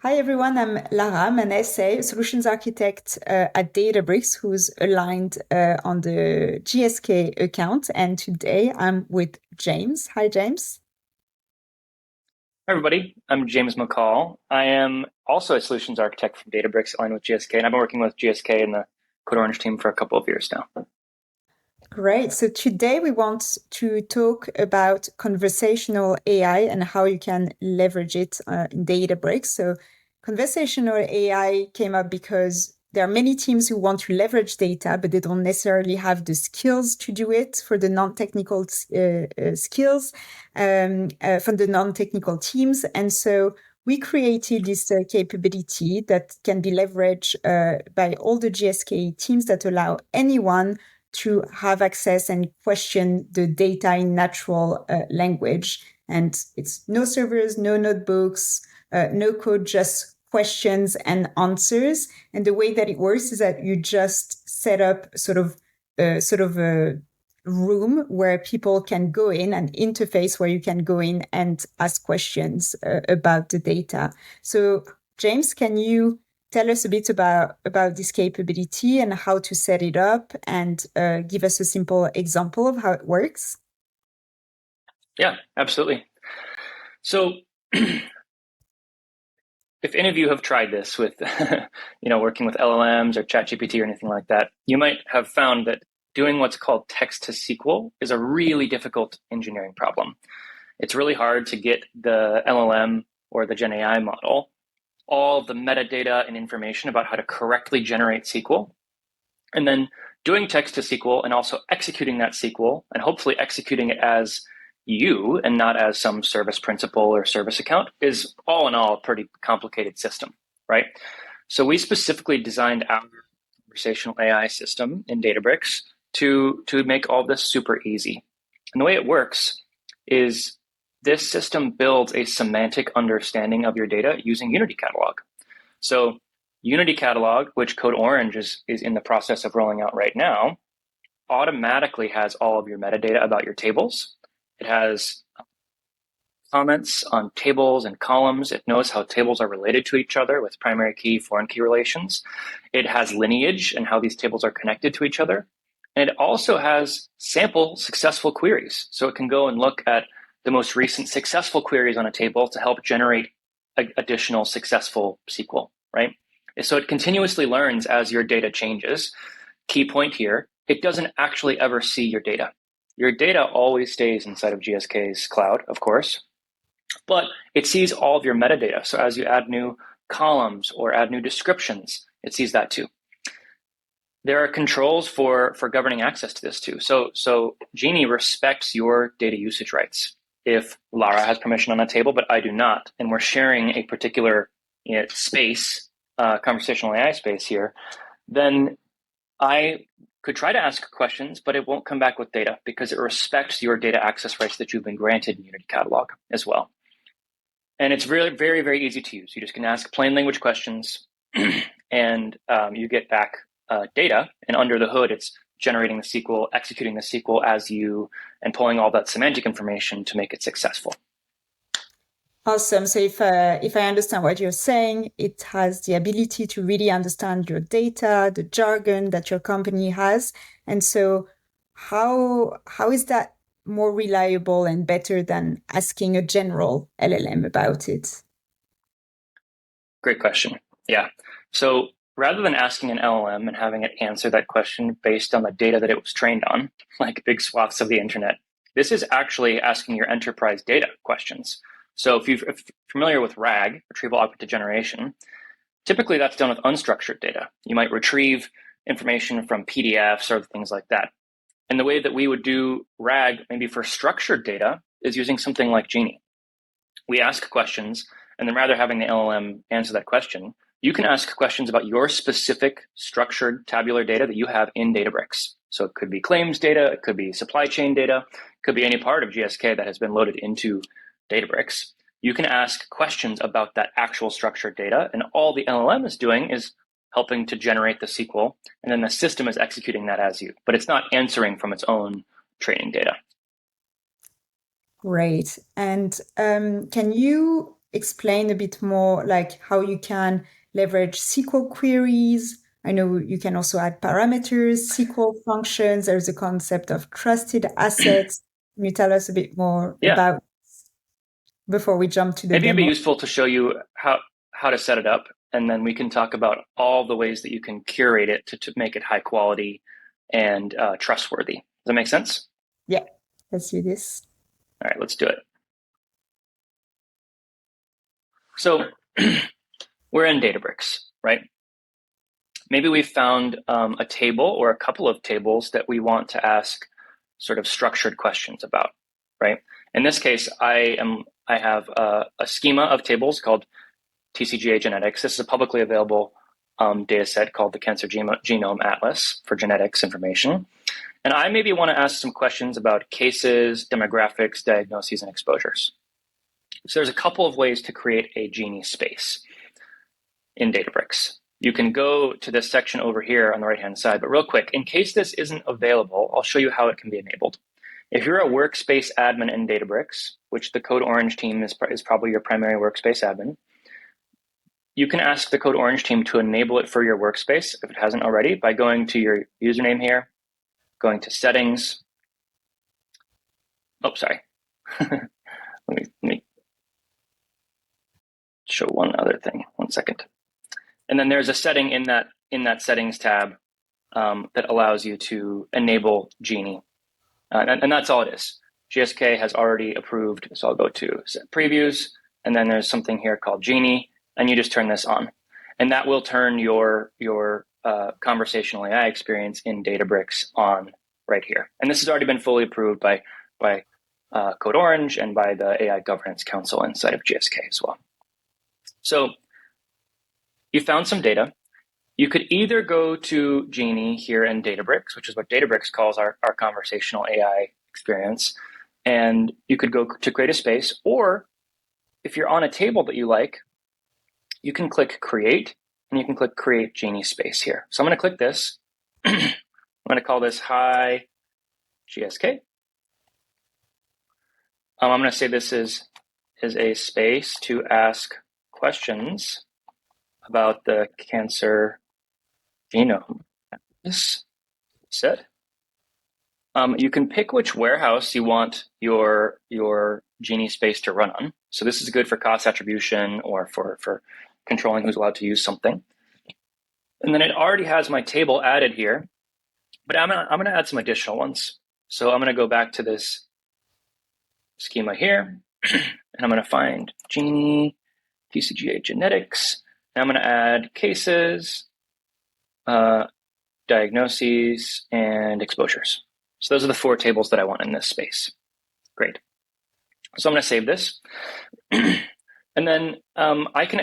Hi everyone, I'm Lara. I'm an SA, solutions architect at Databricks, who's aligned on the GSK account. And today I'm with James. Hi, James. Hi, everybody. I'm James McCall. I am also a solutions architect from Databricks, aligned with GSK, and I've been working with GSK in the Code Orange team for a couple of years now. Great. So today we want to talk about conversational AI and how you can leverage it in Databricks. So conversational AI came up because there are many teams who want to leverage data, but they don't necessarily have the skills to do it for the non-technical skills from the non-technical teams. And so we created this capability that can be leveraged by all the GSK teams that allow anyone to have access and question the data in natural language. And it's no servers, no notebooks, no code, just questions and answers. And the way that it works is that you just set up sort of a room where people can go in, an interface where you can go in and ask questions about the data. So, James, can you tell us a bit about this capability and how to set it up and give us a simple example of how it works? Yeah, absolutely. So, if any of you have tried this with, working with LLMs or ChatGPT or anything like that, you might have found that doing what's called text to SQL is a really difficult engineering problem. It's really hard to get the LLM or the Gen AI model all the metadata and information about how to correctly generate SQL, and then doing text to SQL and also executing that SQL and hopefully executing it as you and not as some service principal or service account is all in all a pretty complicated system, right? So we specifically designed our conversational AI system in Databricks to make all this super easy. And the way it works is this system builds a semantic understanding of your data using Unity Catalog. So Unity Catalog, which Code Orange is in the process of rolling out right now, automatically has all of your metadata about your tables. It has comments on tables and columns. It knows how tables are related to each other with primary key, foreign key relations. It has lineage and how these tables are connected to each other. And it also has sample successful queries. So it can go and look at the most recent successful queries on a table to help generate additional successful SQL, right? So it continuously learns as your data changes. Key point here, it doesn't actually ever see your data. Your data always stays inside of GSK's cloud, of course, but it sees all of your metadata. So as you add new columns or add new descriptions, it sees that too. There are controls for governing access to this too. So Genie respects your data usage rights. If Lara has permission on a table, but I do not, and we're sharing a particular space, conversational AI space here, then I could try to ask questions, but it won't come back with data because it respects your data access rights that you've been granted in Unity Catalog as well. And it's really very, very easy to use. You just can ask plain language questions and you get back data. And under the hood, it's generating the SQL, executing the SQL as you, and pulling all that semantic information to make it successful. Awesome. So if I understand what you're saying, it has the ability to really understand your data, the jargon that your company has. And so how is that more reliable and better than asking a general LLM about it? Great question. Yeah. So rather than asking an LLM and having it answer that question based on the data that it was trained on, like big swaths of the internet, this is actually asking your enterprise data questions. So if you're familiar with RAG, retrieval augmented generation, typically that's done with unstructured data. You might retrieve information from PDFs or things like that. And the way that we would do RAG maybe for structured data is using something like Genie. We ask questions, and then rather having the LLM answer that question, you can ask questions about your specific structured tabular data that you have in Databricks. So it could be claims data, it could be supply chain data, it could be any part of GSK that has been loaded into Databricks. You can ask questions about that actual structured data, and all the LLM is doing is helping to generate the SQL, and then the system is executing that as you, but it's not answering from its own training data. Great. And can you explain a bit more like how you can leverage SQL queries? I know you can also add parameters, SQL functions. There's a concept of trusted assets. Can you tell us a bit more Yeah, about before we jump to the maybe it'd be demo? useful to show you how to set it up, and then we can talk about all the ways that you can curate it to make it high quality and trustworthy. Does that make sense? Yeah, let's do this. All right, let's do it. So we're in Databricks, right? Maybe we've found a table or a couple of tables that we want to ask sort of structured questions about, right? In this case, I have a schema of tables called TCGA genetics. This is a publicly available data set called the Cancer Genome Atlas for genetics information. And I maybe want to ask some questions about cases, demographics, diagnoses, and exposures. So there's a couple of ways to create a Genie space in Databricks. You can go to this section over here on the right-hand side, but real quick, in case this isn't available, I'll show you how it can be enabled. If you're a workspace admin in Databricks, which the Code Orange team is probably your primary workspace admin, you can ask the Code Orange team to enable it for your workspace if it hasn't already by going to your username here, going to settings. Oh, sorry. let me show one other thing. 1 second. And then there's a setting in that settings tab that allows you to enable Genie. And that's all it is. GSK has already approved, so I'll go to set previews, and then there's something here called Genie, and you just turn this on. And that will turn your conversational AI experience in Databricks on right here. And this has already been fully approved by Code Orange and by the AI Governance Council inside of GSK as well. So you found some data. You could either go to Genie here in Databricks, which is what Databricks calls our conversational AI experience, and you could go to create a space, or if you're on a table that you like, you can click Create, and you can click Create Genie Space here. So I'm going to click this. I'm going to call this Hi GSK. I'm going to say this is a space to ask questions about the cancer genome. This set. You can pick which warehouse you want your Genie space to run on. So this is good for cost attribution or for controlling who's allowed to use something. And then it already has my table added here, but I'm gonna add some additional ones. So I'm gonna go back to this schema here, and I'm gonna find Genie, TCGA genetics, and I'm gonna add cases, diagnoses, and exposures. So those are the 4 tables that I want in this space. Great. So I'm going to save this. And then I can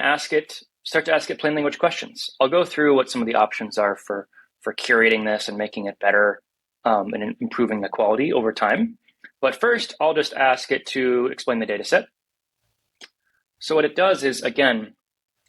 start to ask it plain language questions. I'll go through what some of the options are for curating this and making it better and improving the quality over time. But first, I'll just ask it to explain the data set. So what it does is, again,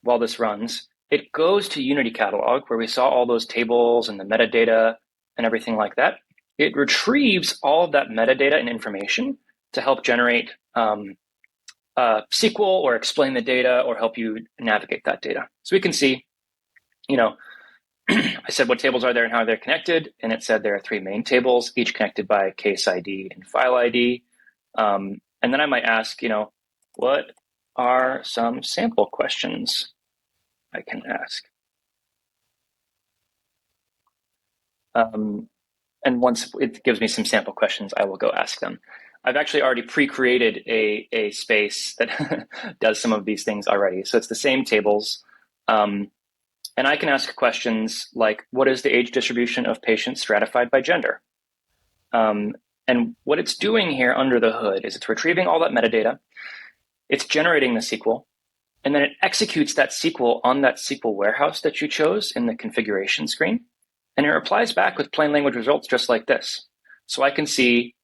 while this runs, it goes to Unity Catalog where we saw all those tables and the metadata and everything like that. It retrieves all of that metadata and information to help generate SQL or explain the data or help you navigate that data. So we can see, I said what tables are there and how they're connected, and it said there are 3 main tables, each connected by case ID and file ID. And then I might ask, what are some sample questions I can ask? And once it gives me some sample questions, I will go ask them. I've actually already pre-created a space that does some of these things already. So it's the same tables. And I can ask questions like, what is the age distribution of patients stratified by gender? And what it's doing here under the hood is it's retrieving all that metadata. It's generating the SQL. And then it executes that SQL on that SQL warehouse that you chose in the configuration screen. And it replies back with plain language results just like this. So I can see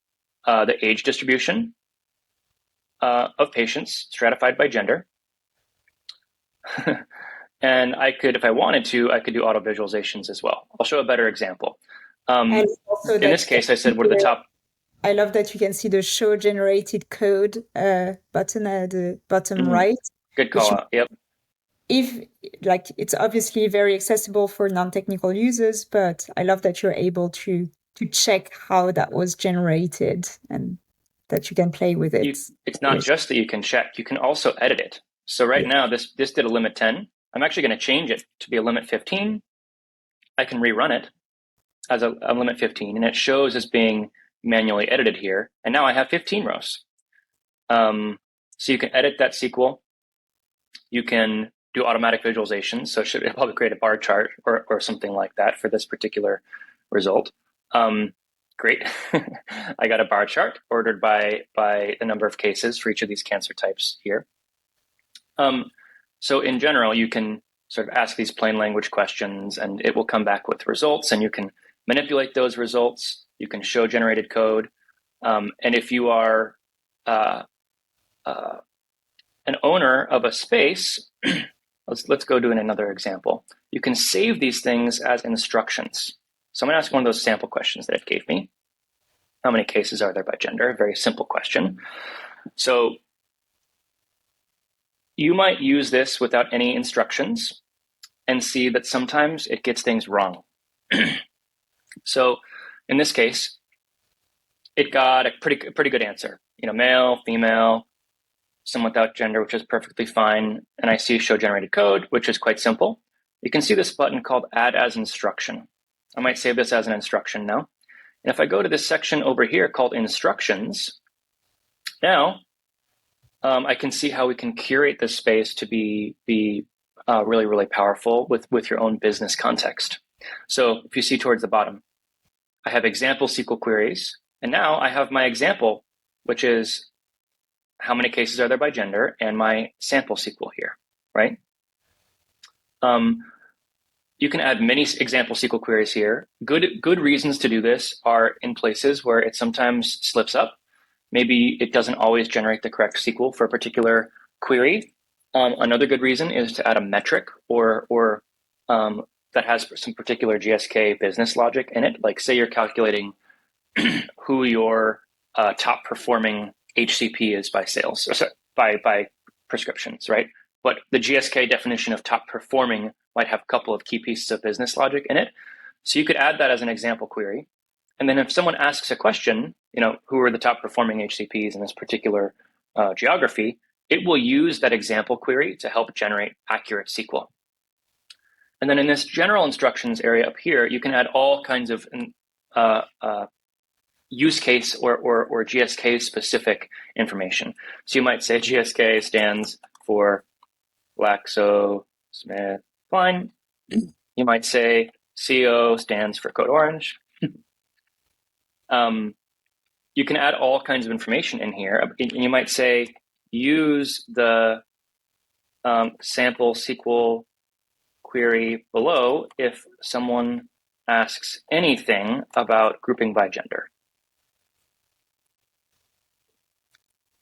the age distribution of patients stratified by gender. And I could, if I wanted to, I could do auto visualizations as well. I'll show a better example. And also In this case, I said, what are the top? I love that you can see the show generated code button at the bottom right. Good which call out. Yep. if like it's obviously very accessible for non-technical users, but I love that you're able to check how that was generated and that you can play with it. It's not just that you can check, you can also edit it. So right Yeah. now, this did a limit 10. I'm actually going to change it to be a limit 15. I can rerun it as a limit 15, and it shows as being manually edited here. And now I have 15 rows. So you can edit that SQL. You can do automatic visualizations. So it'll probably create a bar chart or something like that for this particular result. Great. I got a bar chart ordered by the number of cases for each of these cancer types here. So in general, you can sort of ask these plain language questions and it will come back with results, and you can manipulate those results. You can show generated code. And if you are an owner of a space, let's go do another example. You can save these things as instructions. So I'm going to ask one of those sample questions that it gave me. How many cases are there by gender? A very simple question. So you might use this without any instructions and see that sometimes it gets things wrong. So in this case, it got a pretty good answer. Male, female, some without gender, which is perfectly fine. And I see show generated code, which is quite simple. You can see this button called add as instruction. I might save this as an instruction now. And if I go to this section over here called instructions, now I can see how we can curate this space to be really, really powerful with your own business context. So if you see towards the bottom, I have example SQL queries. And now I have my example, which is how many cases are there by gender, and my sample SQL here, right? You can add many example SQL queries here. Good reasons to do this are in places where it sometimes slips up. Maybe it doesn't always generate the correct SQL for a particular query. Another good reason is to add a metric or that has some particular GSK business logic in it. Like say you're calculating who your top performing HCP is by sales, or sorry, by prescriptions, right? But the GSK definition of top performing might have a couple of key pieces of business logic in it. So you could add that as an example query. And then if someone asks a question, who are the top performing HCPs in this particular geography, it will use that example query to help generate accurate SQL. And then in this general instructions area up here, you can add all kinds of use case or GSK specific information. So you might say GSK stands for GlaxoSmithKline. You might say CO stands for Code Orange. You can add all kinds of information in here. And you might say use the sample SQL query below if someone asks anything about grouping by gender.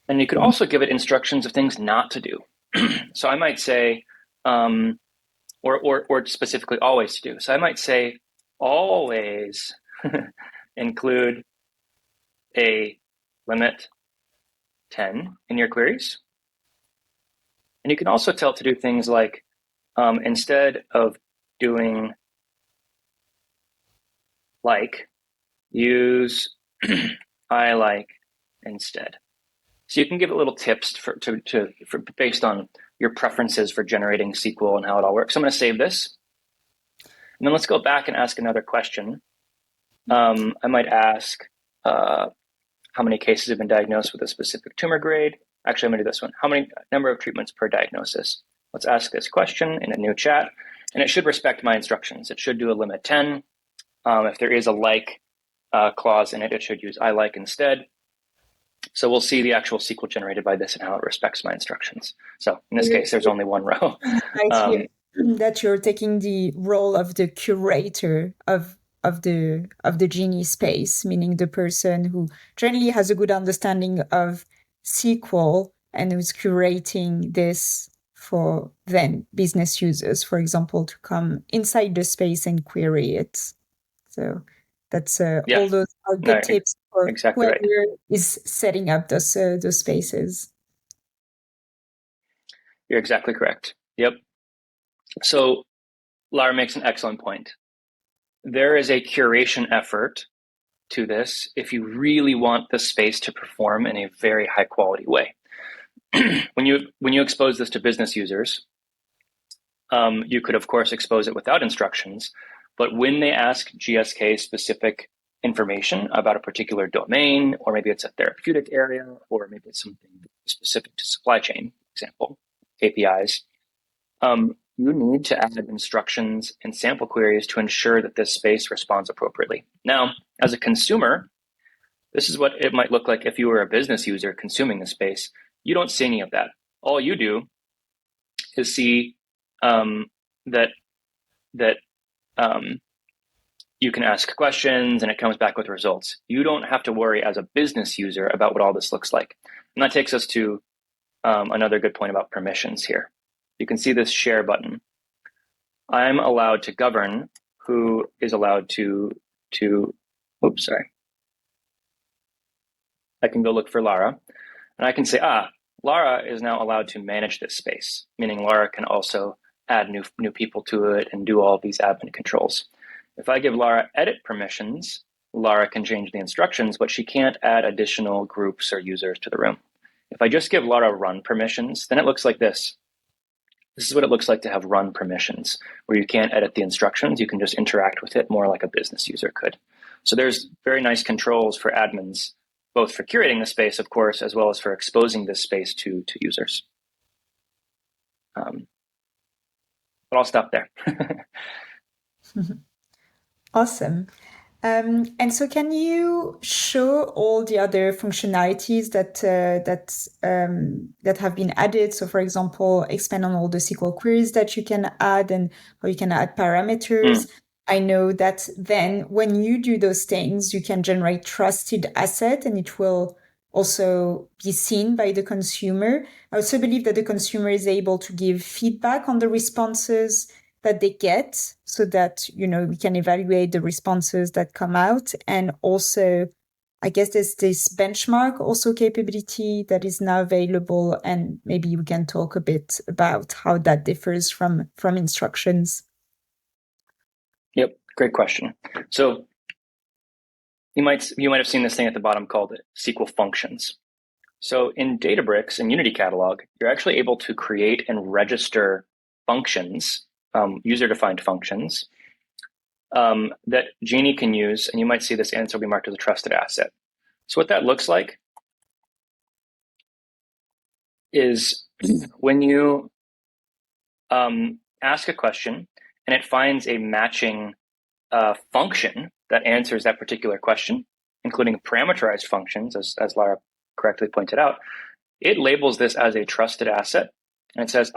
And you could also give it instructions of things not to do. So I might say, or specifically always to do. So I might say, always include a limit 10 in your queries. And you can also tell it to do things like, instead of doing like, use I like instead. So you can give it little tips for based on your preferences for generating SQL and how it all works. So I'm going to save this. And then let's go back and ask another question. I might ask how many cases have been diagnosed with a specific tumor grade. Actually, I'm going to do this one. How many number of treatments per diagnosis? Let's ask this question in a new chat. And it should respect my instructions. It should do a limit 10. If there is a like clause in it, it should use I like instead. So we'll see the actual SQL generated by this and how it respects my instructions. So in this case, there's only one row. Right here that you're taking the role of the curator of the Genie space, meaning the person who generally has a good understanding of SQL and who's curating this for then business users, for example, to come inside the space and query it. So that's Yeah, all those are good tips for exactly whoever right. is setting up those spaces. You're exactly correct. Yep. So Lara makes an excellent point. There is a curation effort to this if you really want the space to perform in a very high quality way. When you expose this to business users, you could of course expose it without instructions, but when they ask GSK specific information about a particular domain, or maybe it's a therapeutic area, or maybe it's something specific to supply chain, for example, KPIs, you need to add instructions and sample queries to ensure that this space responds appropriately. Now, as a consumer, this is what it might look like if you were a business user consuming the space. You don't see any of that. All you do is see that that you can ask questions and it comes back with results. You don't have to worry as a business user about what all this looks like. And that takes us to another good point about permissions here. You can see this share button. I'm allowed to govern who is allowed to oops, sorry. I can go look for Lara and I can say, Lara is now allowed to manage this space, meaning Lara can also add new people to it and do all these admin controls. If I give Lara edit permissions, Lara can change the instructions, but she can't add additional groups or users to the room. If I just give Lara run permissions, then it looks like this. This is what it looks like to have run permissions, where you can't edit the instructions. You can just interact with it more like a business user could. So there's very nice controls for admins, both for curating the space, of course, as well as for exposing this space to users. But I'll stop there. Awesome. And so, can you show all the other functionalities that have been added? So, for example, expand on all the SQL queries that you can add, and or you can add parameters. I know that then when you do those things, you can generate trusted asset, and it will also be seen by the consumer. I also believe that the consumer is able to give feedback on the responses that they get, so that, we can evaluate the responses that come out. And also, I guess there's this benchmark also capability that is now available, and maybe we can talk a bit about how that differs from instructions. Yep, great question. So you might have seen this thing at the bottom called SQL functions. So in Databricks and Unity Catalog, you're actually able to create and register functions, user-defined functions, that Genie can use, and you might see this answer will be marked as a trusted asset. So what that looks like is when you ask a question and it finds a matching function that answers that particular question, including parameterized functions, as Lara correctly pointed out, it labels this as a trusted asset, and it says,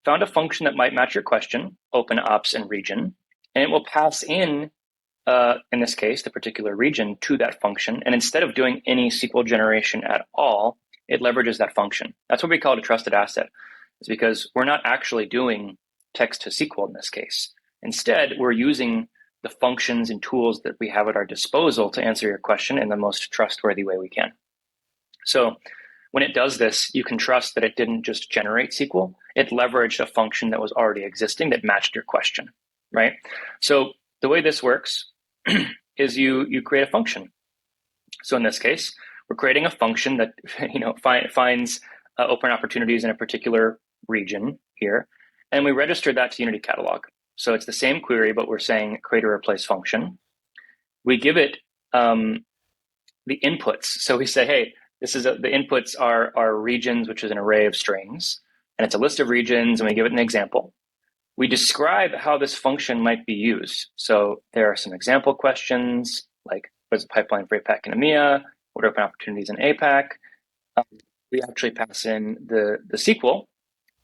found a function that might match your question, open ops and region, and it will pass in this case, the particular region to that function. And instead of doing any SQL generation at all, it leverages that function. That's what we call it a trusted asset. It's because we're not actually doing text to SQL in this case. Instead, we're using the functions and tools that we have at our disposal to answer your question in the most trustworthy way we can. So when it does this, you can trust that it didn't just generate SQL. It leveraged a function that was already existing that matched your question, right? So the way this works is you create a function. So in this case, we're creating a function that finds open opportunities in a particular region here, and we register that to Unity Catalog. So it's the same query, but we're saying create a replace function. We give it the inputs. So we say, hey, the inputs are regions, which is an array of strings, and it's a list of regions, and we give it an example. We describe how this function might be used. So there are some example questions, like what is the pipeline for APAC and EMEA? What are open opportunities in APAC? We actually pass in the SQL.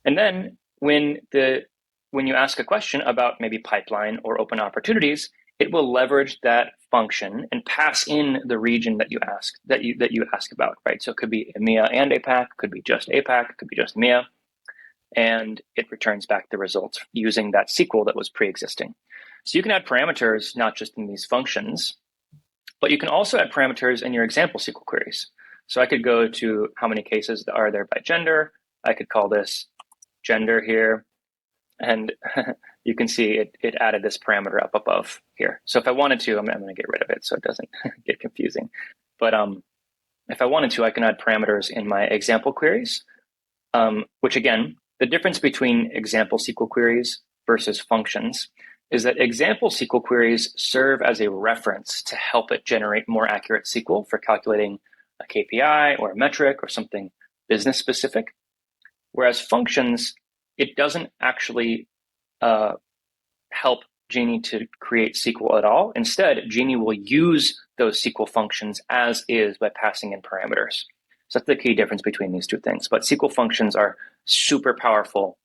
And then when you ask a question about maybe pipeline or open opportunities, it will leverage that function and pass in the region that you ask about, right? So it could be EMEA and APAC, could be just APAC, could be just EMEA, and it returns back the results using that SQL that was pre-existing. So you can add parameters not just in these functions, but you can also add parameters in your example SQL queries. So I could go to how many cases are there by gender. I could call this gender here, and you can see it added this parameter up above here. So if I wanted to, I'm going to get rid of it so it doesn't get confusing. But if I wanted to, I can add parameters in my example queries, which again, the difference between example SQL queries versus functions is that example SQL queries serve as a reference to help it generate more accurate SQL for calculating a KPI or a metric or something business specific. Whereas functions, it doesn't actually help Genie to create SQL at all. Instead, Genie will use those SQL functions as is by passing in parameters. So that's the key difference between these two things. But SQL functions are super powerful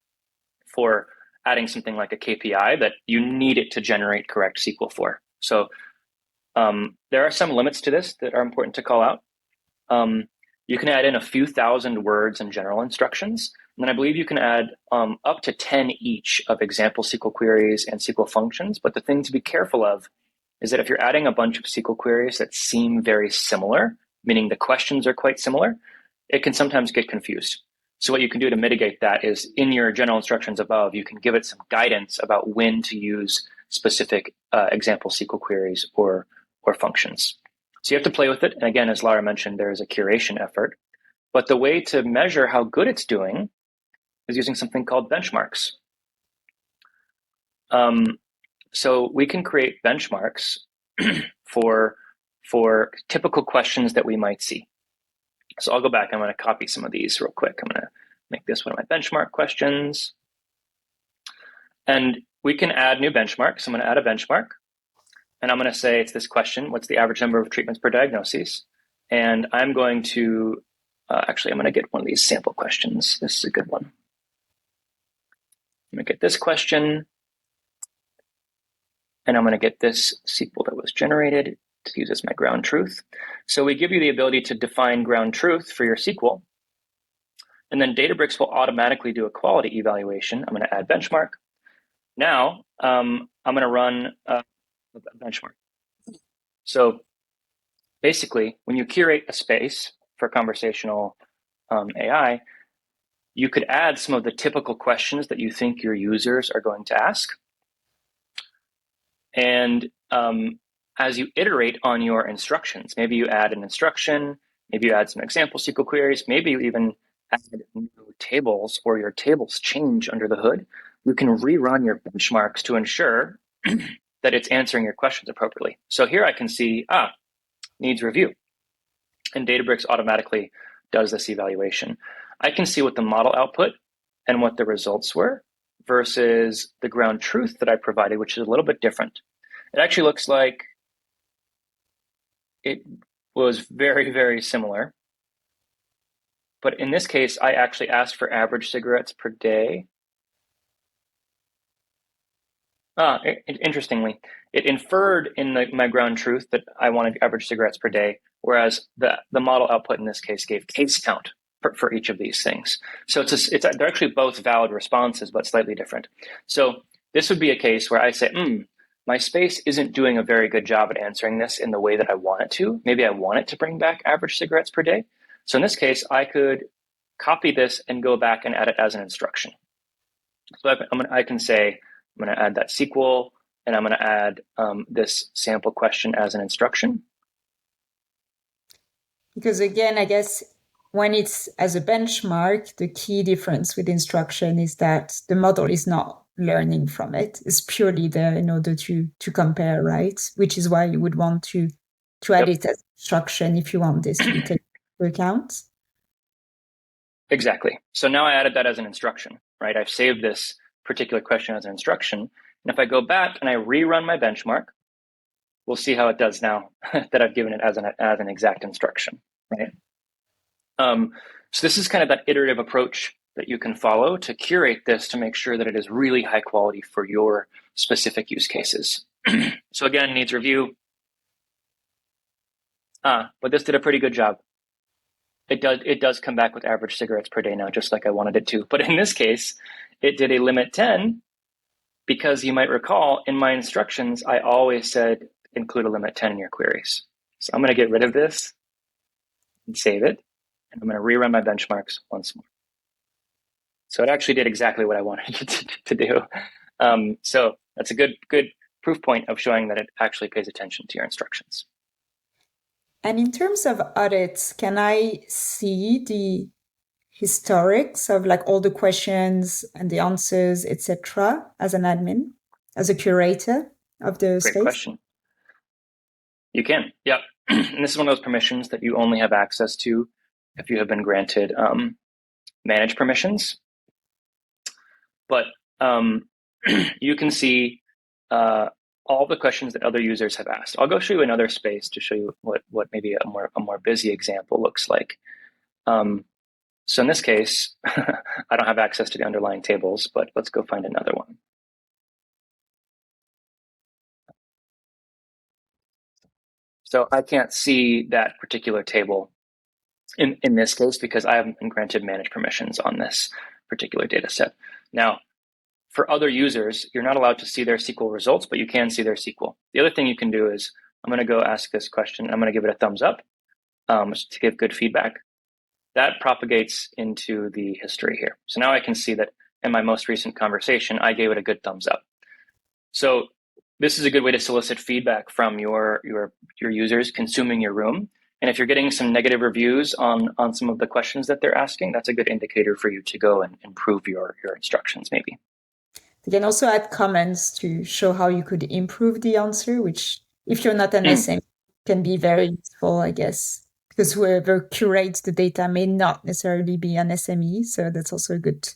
for adding something like a KPI that you need it to generate correct SQL for. So there are some limits to this that are important to call out. You can add in a few thousand words and general instructions. And then I believe you can add up to 10 each of example SQL queries and SQL functions. But the thing to be careful of is that if you're adding a bunch of SQL queries that seem very similar, meaning the questions are quite similar, it can sometimes get confused. So what you can do to mitigate that is in your general instructions above, you can give it some guidance about when to use specific example SQL queries or functions. So you have to play with it. And again, as Lara mentioned, there is a curation effort. But the way to measure how good it's doing is using something called benchmarks. So we can create benchmarks for typical questions that we might see. So I'll go back. I'm going to copy some of these real quick. I'm going to make this one of my benchmark questions. And we can add new benchmarks. I'm going to add a benchmark. And I'm going to say it's this question: what's the average number of treatments per diagnosis? And I'm going to, actually, I'm going to get one of these sample questions. This is a good one. I'm going to get this question. And I'm going to get this SQL that was generated to use as my ground truth. So we give you the ability to define ground truth for your SQL. And then Databricks will automatically do a quality evaluation. I'm going to add benchmark. Now, I'm going to run a benchmark. So basically, when you curate a space for conversational AI, you could add some of the typical questions that you think your users are going to ask. And as you iterate on your instructions, maybe you add an instruction, maybe you add some example SQL queries, maybe you even add new tables or your tables change under the hood, you can rerun your benchmarks to ensure that it's answering your questions appropriately. So here I can see, needs review. And Databricks automatically does this evaluation. I can see what the model output and what the results were versus the ground truth that I provided, which is a little bit different. It actually looks like it was very, very similar. But in this case, I actually asked for average cigarettes per day. Interestingly, it inferred in my ground truth that I wanted average cigarettes per day, whereas the model output in this case gave case count for each of these things. So they're actually both valid responses, but slightly different. So this would be a case where I say, my space isn't doing a very good job at answering this in the way that I want it to. Maybe I want it to bring back average cigarettes per day. So in this case, I could copy this and go back and add it as an instruction. So I can say, I'm going to add that SQL, and I'm going to add this sample question as an instruction. Because again, I guess when it's as a benchmark, the key difference with instruction is that the model is not learning from it. It's purely there in order to compare, right? Which is why you would want to add it as instruction if you want this to be taken into account. Exactly. So now I added that as an instruction, right? I've saved this particular question as an instruction. And if I go back and I rerun my benchmark, we'll see how it does now that I've given it as an exact instruction, right? So this is kind of that iterative approach that you can follow to curate this to make sure that it is really high quality for your specific use cases. So again, needs review. But this did a pretty good job. It does come back with average cigarettes per day now, just like I wanted it to. But in this case, it did a limit 10 because you might recall in my instructions, I always said include a limit 10 in your queries. So I'm going to get rid of this and save it. And I'm going to rerun my benchmarks once more. So it actually did exactly what I wanted it to do. So that's a good proof point of showing that it actually pays attention to your instructions. And in terms of audits, can I see the historics of like all the questions and the answers, etc., as an admin, as a curator of the Great space? question. You can, yeah. And this is one of those permissions that you only have access to if you have been granted manage permissions. But you can see all the questions that other users have asked. I'll go show you another space to show you what maybe a more busy example looks like. So in this case, I don't have access to the underlying tables, but let's go find another one. So I can't see that particular table in this case because I haven't been granted manage permissions on this particular data set. Now, for other users, you're not allowed to see their SQL results, but you can see their SQL. The other thing you can do is I'm going to go ask this question. I'm going to give it a thumbs up to give good feedback. That propagates into the history here. So now I can see that in my most recent conversation, I gave it a good thumbs up. So this is a good way to solicit feedback from your users consuming your room. And if you're getting some negative reviews on some of the questions that they're asking, that's a good indicator for you to go and improve your instructions maybe. You can also add comments to show how you could improve the answer, which, if you're not an SME, can be very useful, I guess, because whoever curates the data may not necessarily be an SME. So that's also a good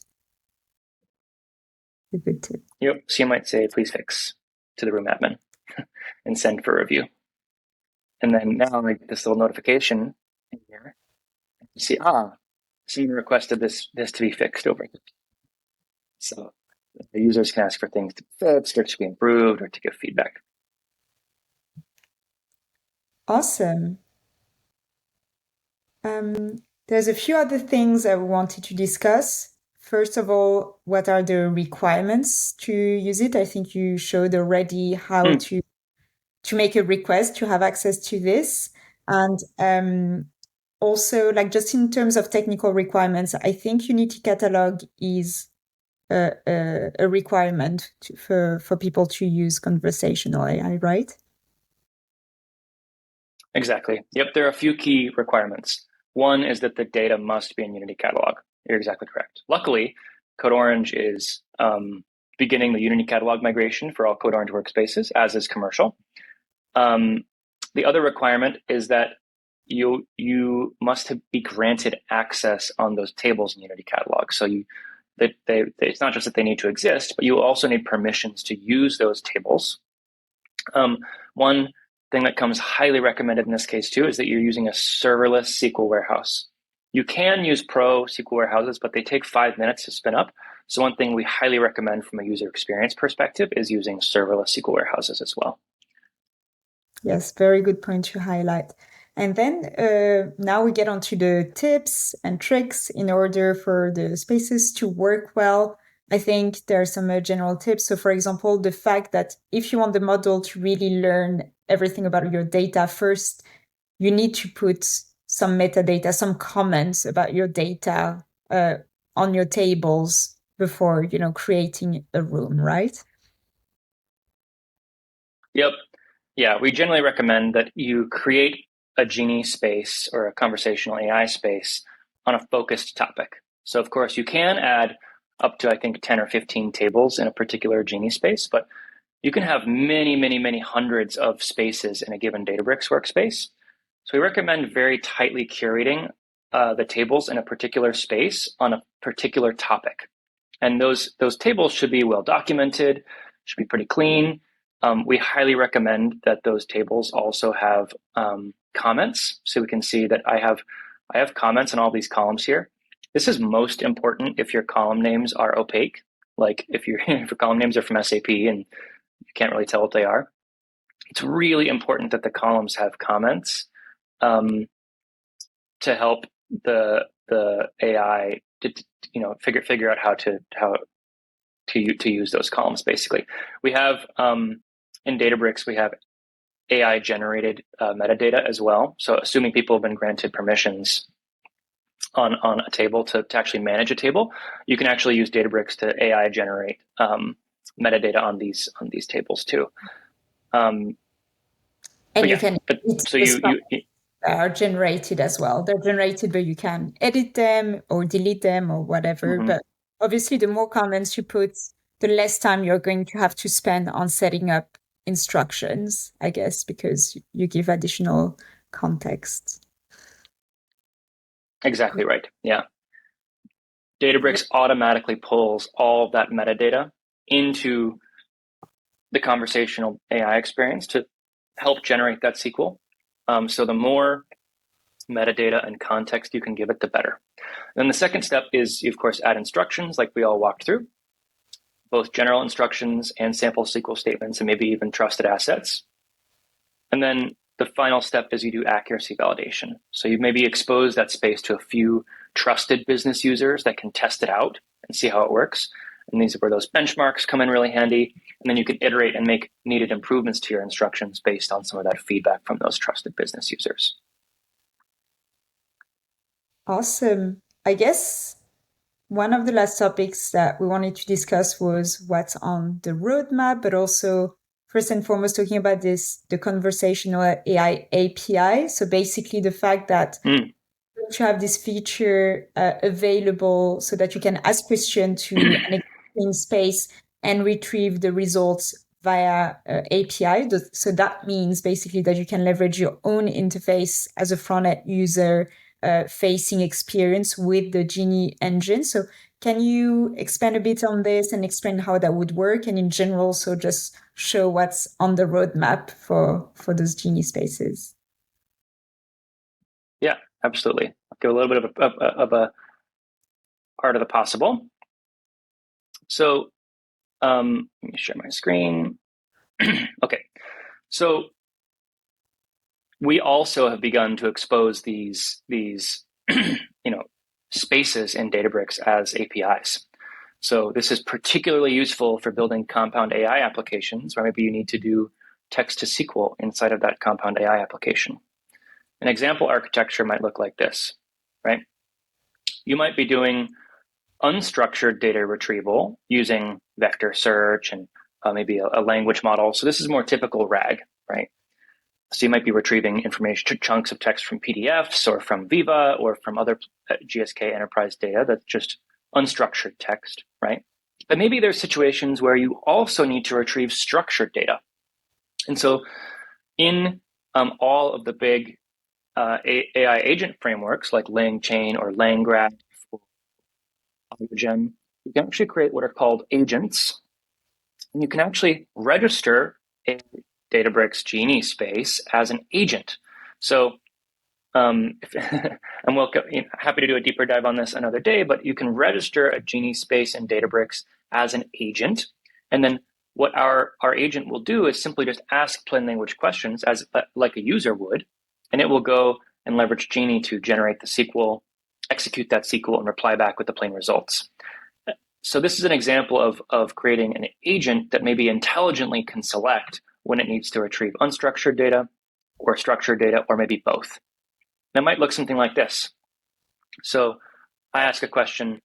tip. Yep. So you might say, please fix to the room admin and send for review. And then now I get this little notification in here. You see, someone requested this to be fixed over here. So the users can ask for things to be fixed or to be improved or to give feedback. Awesome. There's a few other things I wanted to discuss. First of all, what are the requirements to use it? I think you showed already how to make a request to have access to this. And also, like just in terms of technical requirements, I think Unity Catalog is a requirement for people to use conversational AI, right? Exactly. Yep, there are a few key requirements. One is that the data must be in Unity Catalog. You're exactly correct. Luckily, Code Orange is beginning the Unity Catalog migration for all Code Orange workspaces, as is commercial. The other requirement is that you must be granted access on those tables in Unity Catalog. So it's not just that they need to exist, but you also need permissions to use those tables. One thing that comes highly recommended in this case too is that you're using a serverless SQL warehouse. You can use pro SQL warehouses, but they take 5 minutes to spin up. So one thing we highly recommend from a user experience perspective is using serverless SQL warehouses as well. Yes, very good point to highlight. And then now we get onto the tips and tricks in order for the spaces to work well. I think there are some general tips. So, for example, the fact that if you want the model to really learn everything about your data first, you need to put some metadata, some comments about your data on your tables before, creating a room, right? Yep. Yeah, we generally recommend that you create a Genie space or a conversational AI space on a focused topic. So, of course, you can add up to, I think, 10 or 15 tables in a particular Genie space, but you can have many, many, many hundreds of spaces in a given Databricks workspace. So we recommend very tightly curating the tables in a particular space on a particular topic. And those tables should be well documented, should be pretty clean. We highly recommend that those tables also have comments, so we can see that I have comments in all these columns here. This is most important if your column names are opaque, like if your column names are from SAP and you can't really tell what they are. It's really important that the columns have comments to help the AI to figure out how to use those columns. Basically, we have in Databricks we have AI generated metadata as well. So assuming people have been granted permissions, on a table to actually manage a table, you can actually use Databricks to AI generate metadata on these tables too. And But you yeah, can edit so those you that are generated as well. They're generated, but you can edit them or delete them or whatever. mhm. But obviously, the more comments you put, the less time you're going to have to spend on setting up instructions, I guess, because you give additional context. Exactly right. Yeah. Databricks automatically pulls all of that metadata into the conversational AI experience to help generate that SQL. So the more metadata and context you can give it, the better. Then the second step is, you, of course, add instructions like we all walked through, both general instructions and sample SQL statements, and maybe even trusted assets. And then the final step is you do accuracy validation. So you maybe expose that space to a few trusted business users that can test it out and see how it works. And these are where those benchmarks come in really handy. And then you can iterate and make needed improvements to your instructions based on some of that feedback from those trusted business users. Awesome. I guess one of the last topics that we wanted to discuss was what's on the roadmap, but also first and foremost talking about the conversational AI API. So basically the fact that Mm. to have this feature available so that you can ask question to an existing space and retrieve the results via API. So that means basically that you can leverage your own interface as a front-end user facing experience with the Genie engine. So can you expand a bit on this and explain how that would work? And in general, so just show what's on the roadmap for those Genie spaces. Yeah, absolutely. I'll give a little bit of a art of the possible. So let me share my screen. Okay, so we also have begun to expose these spaces in Databricks as APIs. So this is particularly useful for building compound AI applications, where maybe you need to do text to SQL inside of that compound AI application. An example architecture might look like this, right? You might be doing unstructured data retrieval using vector search and maybe a language model. So this is more typical RAG, right? So you might be retrieving information, chunks of text from PDFs or from Viva or from other GSK enterprise data that's just unstructured text, right? But maybe there's situations where you also need to retrieve structured data. And so in all of the big AI agent frameworks like LangChain or LangGraph or AutoGen, you can actually create what are called agents. And you can actually register a Databricks Genie space as an agent. So I'm happy to do a deeper dive on this another day, but you can register a Genie space in Databricks as an agent. And then what our agent will do is simply just ask plain language questions as like a user would, and it will go and leverage Genie to generate the SQL, execute that SQL, and reply back with the plain results. So this is an example of creating an agent that maybe intelligently can select when it needs to retrieve unstructured data or structured data, or maybe both. That might look something like this. So I ask a question,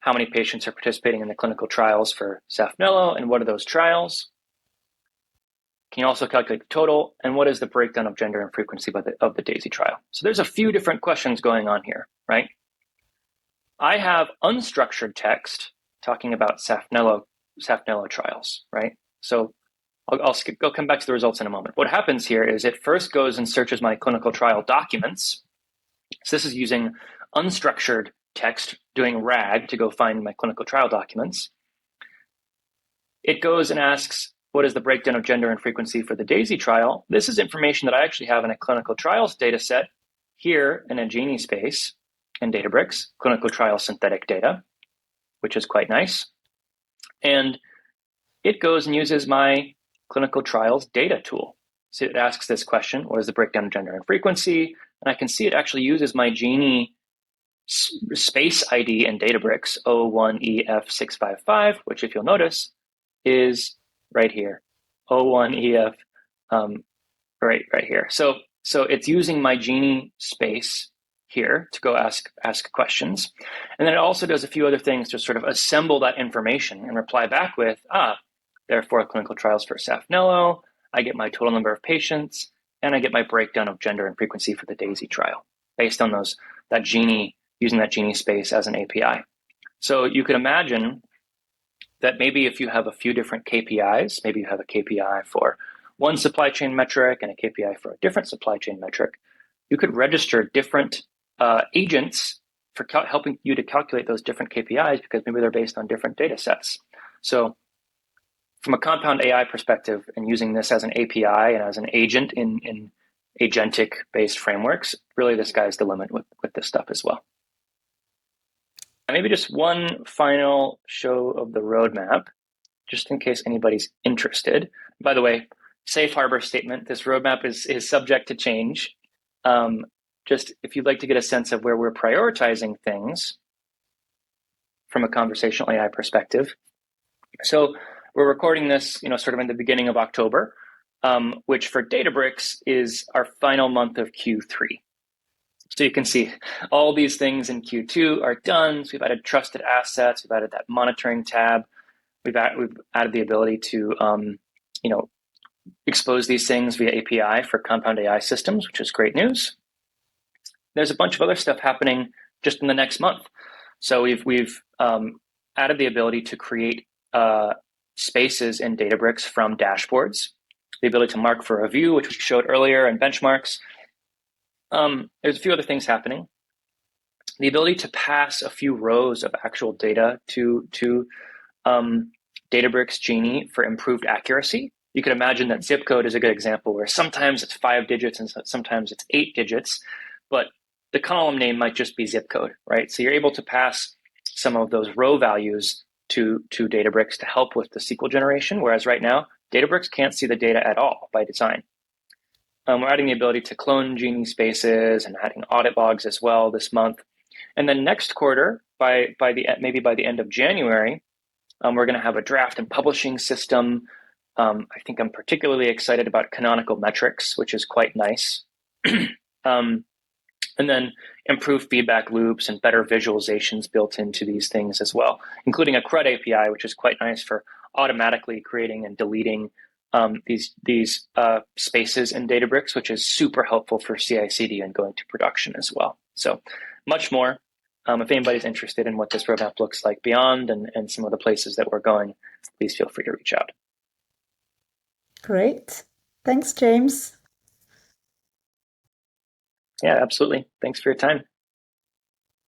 how many patients are participating in the clinical trials for Safnello, and what are those trials? Can you also calculate the total, and what is the breakdown of gender and frequency of the DAISY trial? So there's a few different questions going on here, right? I have unstructured text talking about Safnello trials, right? So I'll come back to the results in a moment. What happens here is it first goes and searches my clinical trial documents. So this is using unstructured text, doing RAG to go find my clinical trial documents. It goes and asks, what is the breakdown of gender and frequency for the DAISY trial? This is information that I actually have in a clinical trials data set here in a Genie space in Databricks, clinical trial synthetic data, which is quite nice. And it goes and uses my clinical trials data tool. So it asks this question, what is the breakdown of gender and frequency? And I can see it actually uses my Genie space ID in Databricks 01EF655, which if you'll notice is right here, 01EF, right here. So it's using my Genie space here to go ask questions. And then it also does a few other things to sort of assemble that information and reply back with, there are 4 clinical trials for Safnello, I get my total number of patients, and I get my breakdown of gender and frequency for the DAISY trial based on that Genie, using that Genie space as an API. So you could imagine that maybe if you have a few different KPIs, maybe you have a KPI for one supply chain metric and a KPI for a different supply chain metric, you could register different agents for helping you to calculate those different KPIs because maybe they're based on different data sets. So from a compound AI perspective and using this as an API and as an agent in agentic-based frameworks, really the sky's the limit with this stuff as well. And maybe just one final show of the roadmap, just in case anybody's interested. By the way, safe harbor statement, this roadmap is subject to change. Just if you'd like to get a sense of where we're prioritizing things from a conversational AI perspective. So we're recording this, sort of in the beginning of October, which for Databricks is our final month of Q3. So you can see all these things in Q2 are done. So we've added trusted assets. We've added that monitoring tab. We've added the ability to, expose these things via API for compound AI systems, which is great news. There's a bunch of other stuff happening just in the next month. So we've added the ability to create spaces in Databricks from dashboards, the ability to mark for review, which we showed earlier, and benchmarks. There's a few other things happening. The ability to pass a few rows of actual data to Databricks Genie for improved accuracy. You could imagine that zip code is a good example where sometimes it's 5 digits and sometimes it's 8 digits, but the column name might just be zip code, right? So you're able to pass some of those row values to Databricks to help with the SQL generation, whereas right now, Databricks can't see the data at all by design. We're adding the ability to clone Genie spaces and adding audit logs as well this month. And then next quarter, maybe by the end of January, we're going to have a draft and publishing system. I think I'm particularly excited about canonical metrics, which is quite nice. And then improved feedback loops and better visualizations built into these things as well, including a CRUD API, which is quite nice for automatically creating and deleting these spaces in Databricks, which is super helpful for CI/CD and going to production as well. So much more. If anybody's interested in what this roadmap looks like beyond and some of the places that we're going, please feel free to reach out. Great. Thanks, James. Yeah, absolutely. Thanks for your time.